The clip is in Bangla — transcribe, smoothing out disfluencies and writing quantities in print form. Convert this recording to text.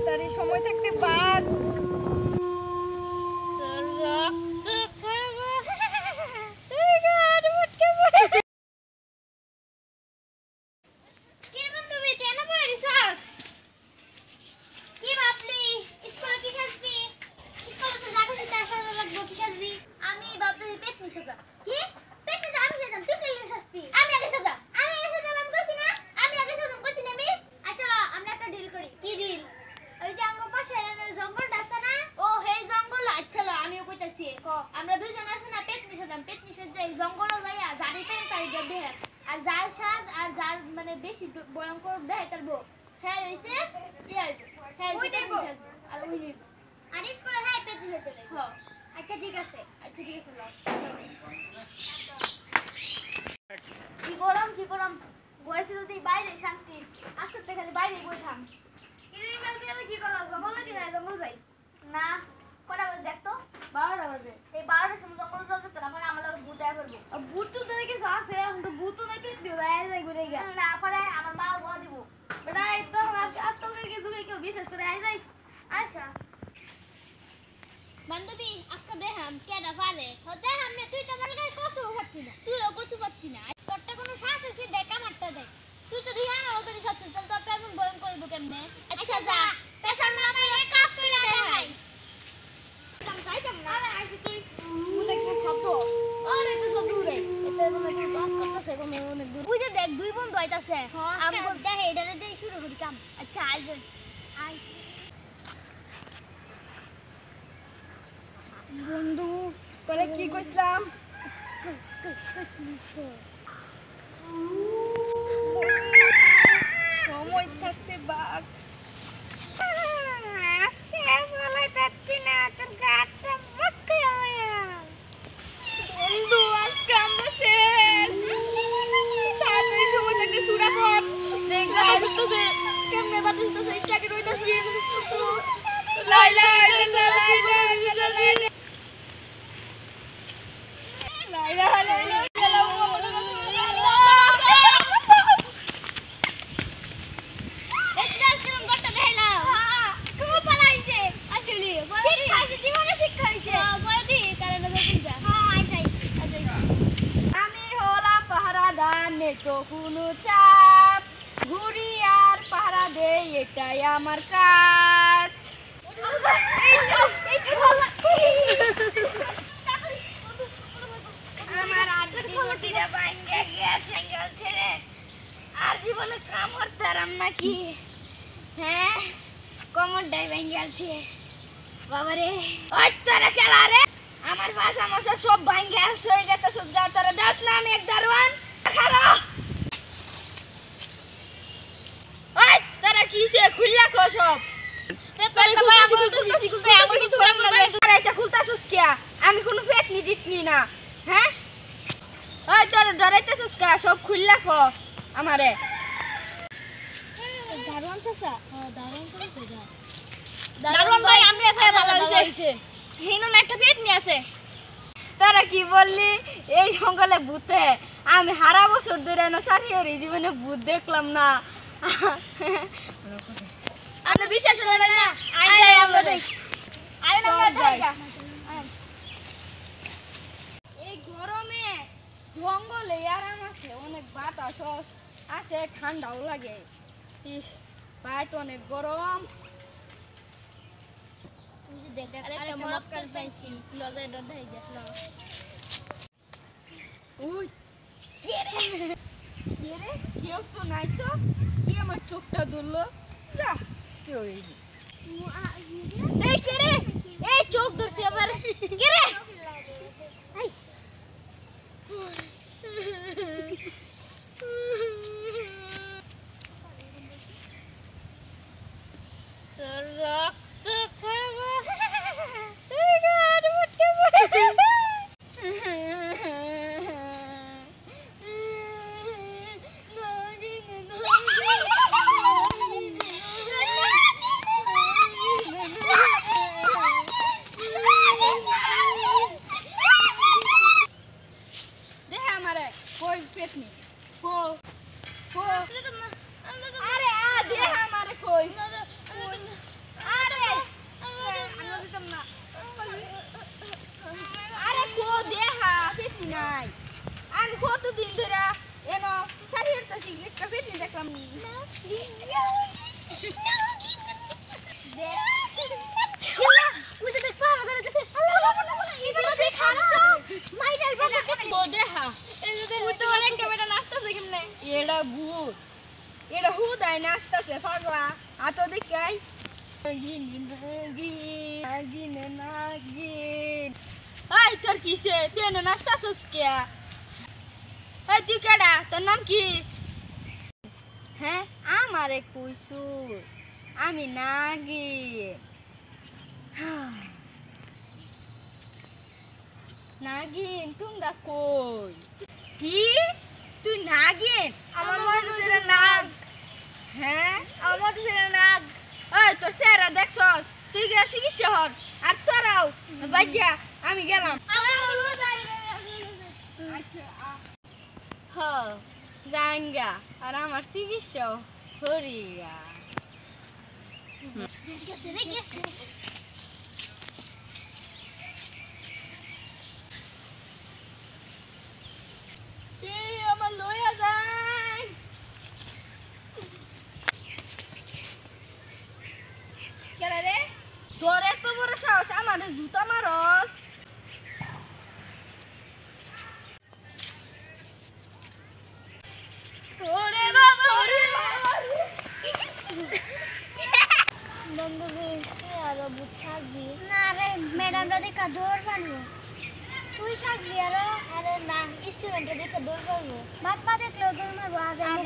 তাড়াতাড়ি সময় থাকতে বাঘ আমরা দুইজন আছি না পেটনি সাজাম পেটনি সাজাই জঙ্গলে যাইয়া জারি পেন তাই গদে আর যার সাজ আর যার মানে বেশি ভয়ঙ্কর দেখাই তারবো হ্যাঁ হইছে কি হইছে হ্যাঁ ওইটাই বল আর ওই নিব আর স্কুলে হ্যাঁ পেটনি সাজাই হ্যাঁ আচ্ছা ঠিক আছে লাও কি গরম বয়সে যদি বাইরে শান্তি আজকে খালি বাইরে বইতাম কি করলা জঙ্গলে কি না জঙ্গল যাই না কটা বাজে দেখতো 12টা বাজে এই 12টার সময় জঙ্গল চলতে তো না আমরা বুট আয় করবো বুট তো দেখে আছে এখন তো বুট তো নাই পেট দিও যাই ঘুরে গিয়া না পরে আমার মা বল দিব বেটা এই তো আজকাল থেকে যুগে কেউ বিশেষ করে আই যাই আচ্ছা বান্ধবী আজকে দেখাম কেডা পারে হতে আমরা তুই তো মনে কর কসু পারতি না তুইও কসু পারতি না তোরটা কোনো শ্বাস আছে দেখা মারটা দেখ তুই তো দিহা না ওদের শ্বাস চল তো কেমন বয়ন করব কেমনে আচ্ছা যা পেছন না আমি এক কাজ করে দেখাই দুই বন্ধু আইতাছে আমি বলতে হেডারে দিয়ে শুরু করি কাম আচ্ছা আইজন আই বন্ধু তোরে কি কইছিলাম সময় থাকতে বাঘ আজকে বলাই যাচ্ছি না তোর গাটা মুস্কে বন্ধু আজকে আমরা শেষ তাড়াতাড়ি সময় থাকতে সুরা কর দেখ বাতাসে কেমনে বাতাসে ইচ্ছাকে রইতাছি লাইলা লাইলা লাইলা লাইলা লাইলা লাইলা কোনো চাপ ঘুরি আর পাহারা দেই এটাই আমার কাজ আমার আজীবনটা ভাঙ্গা গেছে গেল ছেড়ে আর জীবনে কাম করতে আরাম নাকি হ্যাঁ কোমরটাই ভাঙ্গা গেছে বাবারে ওই তোরা খেলা রে আমার ভাষা মশা সব ভাঙ্গা গেছে হয়ে গেছে সুজা তোরা দাস না আমি এক দারওয়ান খারা ওই তোরা কিসে খুললা কো সব আমি কোনো ফেট নি জিতনি না হ্যাঁ ওই তোর ডরাইতেছিস কা সব খুললা কো আমারে দারওয়ান চাচা দারওয়ান ভাই আমরা এখানে ভালো হইছে হিনো না একটা ফেট নি আছে তোরা কি বললি এই জঙ্গলে ভূতে আমি হারা বছর ধরে না সারি ওই জীবনে ভূত দেখলাম না আপনি বিশ্বাস করেন না আই আমরা দেখ আই না জায়গা এই গরমে জঙ্গলে আরাম আছে অনেক বাতাস আছে ঠান্ডাও লাগে ইস ভাই তো অনেক গরম দেখ আরেকটা মরক্কাল পাইছি লজায় ডরাই দেখল ওই কে রে কেউ তো নাই তো কি আমার চোখটা ধরলো যা কেউ এই কে রে এই চোখ ধরছে আবার কে রে আই তোর রক্ত খাবো পাগলা আতো দেখাই নাগিন এই তোর কিসে তুই এনে নাচতাছস কে এই তুই কেডা তোর নাম কি হ্যাঁ আমারে কুসুর আমি নাগিন নাগিন তোমরা কই কি তুই নাগিন আমার মনে হচ্ছে এটা নাগ হ্যাঁ আমার মনে হচ্ছে এটা নাগ ওই তোর চেহারা দেখছস তুই গেছিস কি শহর আর তোরাও বাজ্যা আমি গেলাম হ জাঙ্গা আর আমার চিকিৎসা হরিয়া আমার লইয়া যায় কেন রে তোর এত বড় সাহস আমার জুতা মারস ওরে বাবা ওরে বন্ধুবি তুই আরো বুঝ সাজবি না রে ম্যাডামরা দেখা দৌড় পারবো তুই সাজবি আরে না স্টুডেন্টরা দেখা দৌড় পারবো বাপ্পা দেখলেও দৌড় মারবো আজ আমি